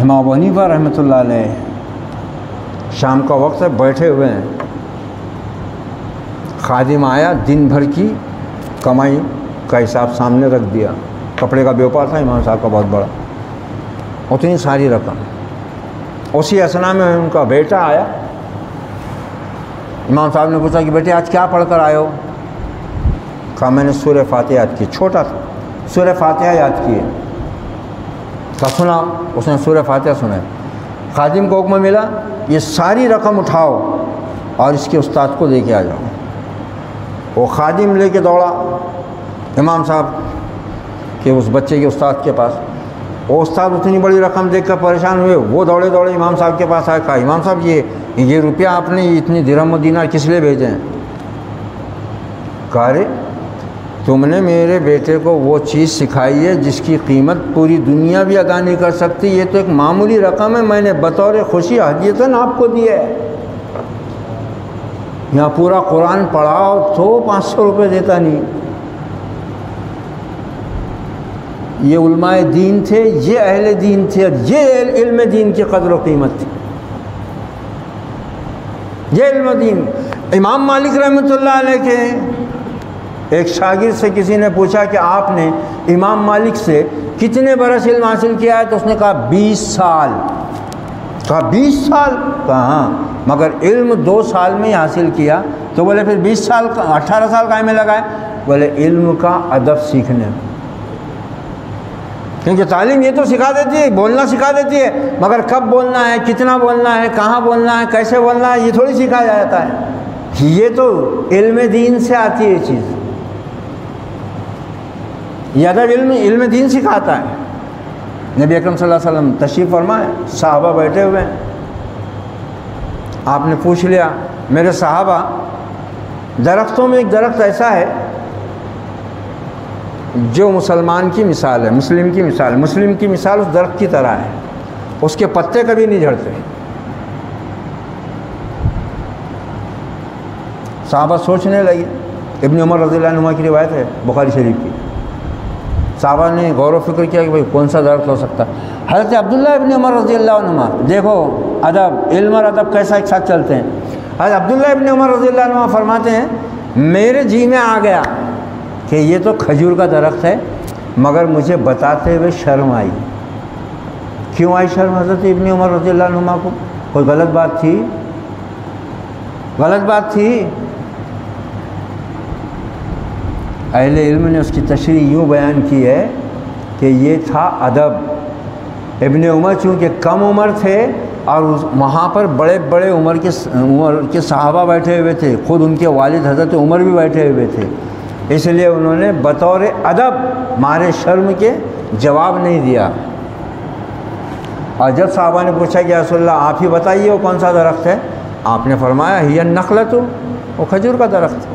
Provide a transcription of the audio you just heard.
امام ابو حنیفہ رحمۃ اللہ علیہ شام کا وقت ہے، بیٹھے ہوئے ہیں، خادم آیا، دن بھر کی کمائی کا حساب سامنے رکھ دیا، کپڑے کا بیوپار تھا امام صاحب کا بہت بڑا، اتنی ساری رقم۔ اسی اثنا میں ان کا بیٹا آیا، امام صاحب نے پوچھا کہ بیٹے آج کیا پڑھ کر آئے ہو؟ کہا میں نے سورہ فاتحہ یاد کی، چھوٹا تھا، سورہ فاتحہ یاد کی ہے۔ کہا سنا، اس نے سورہ فاتحہ سنا۔ خادم کو حکم ملا یہ ساری رقم اٹھاؤ اور اس کے استاد کو لے کے آ جاؤ۔ وہ خادم لے کے دوڑا امام صاحب کے اس بچے کے استاد کے پاس۔ وہ استاد اتنی بڑی رقم دیکھ کر پریشان ہوئے، وہ دوڑے دوڑے امام صاحب کے پاس آئے، کہا امام صاحب یہ روپیہ آپ نے اتنی درہم و دینار کس لیے بھیجے ہیں؟ کہا رے تم نے میرے بیٹے کو وہ چیز سکھائی ہے جس کی قیمت پوری دنیا بھی ادا نہیں کر سکتی، یہ تو ایک معمولی رقم ہے، میں نے بطور خوشی ہدیتاً آپ کو دی ہے۔ یہاں پورا قرآن پڑھاؤ تو 500 روپے دیتا نہیں۔ یہ علماء دین تھے، یہ اہل دین تھے، یہ علم دین کی قدر و قیمت تھی، یہ علم دین۔ امام مالک رحمۃ اللہ علیہ کے ایک شاگرد سے کسی نے پوچھا کہ آپ نے امام مالک سے کتنے برس علم حاصل کیا ہے؟ تو اس نے کہا 20 سال۔ کہا 20 سال؟ کہا ہاں، مگر علم 2 سال میں ہی حاصل کیا۔ تو بولے پھر 20 سال 18 سال کائیں میں لگائے؟ بولے علم کا ادب سیکھنے، کیونکہ تعلیم یہ تو سکھا دیتی ہے، بولنا سکھا دیتی ہے، مگر کب بولنا ہے، کتنا بولنا ہے، کہاں بولنا ہے، کیسے بولنا ہے، یہ تھوڑی سکھایا جاتا ہے۔ یہ تو علم دین سے آتی ہے یہ چیز، یہ ادب علم دین سکھاتا ہے۔ نبی اکرم صلی اللہ علیہ وسلم تشریف فرمائے، صحابہ بیٹھے ہوئے ہیں، آپ نے پوچھ لیا میرے صحابہ درختوں میں ایک درخت ایسا ہے جو مسلمان کی مثال ہے، مسلم کی مثال ہے، مسلم کی مثال اس درخت کی طرح ہے، اس کے پتے کبھی نہیں جھڑتے۔ صحابہ سوچنے لگے، ابن عمر رضی اللہ عنہ کی روایت ہے بخاری شریف کی، صحابہ نے غور و فکر کیا کہ بھئی کون سا درخت ہو سکتا ہے۔ حضرت عبداللہ ابن عمر رضی اللہ عنہ، دیکھو ادب، علم اور ادب کیسا ایک ساتھ چلتے ہیں۔ حضرت عبداللہ ابن عمر رضی اللہ عنہ فرماتے ہیں میرے جی میں آ گیا کہ یہ تو کھجور کا درخت ہے، مگر مجھے بتاتے ہوئے شرم آئی۔ کیوں آئی شرم حضرت ابن عمر رضی اللہ عنہ کو؟ کوئی غلط بات تھی؟ غلط بات تھی؟ اہل علم نے اس کی تشریح یوں بیان کی ہے کہ یہ تھا ادب۔ ابن عمر چونکہ کم عمر تھے اور وہاں پر بڑے بڑے عمر کے صحابہ بیٹھے ہوئے تھے، خود ان کے والد حضرت عمر بھی بیٹھے ہوئے تھے، اس لیے انہوں نے بطور ادب مارے شرم کے جواب نہیں دیا۔ اور جب صحابہ نے پوچھا کہ یا رسول اللہ آپ ہی بتائیے وہ کون سا درخت ہے، آپ نے فرمایا ہی النخلۃ، وہ کھجور کا درخت ہے۔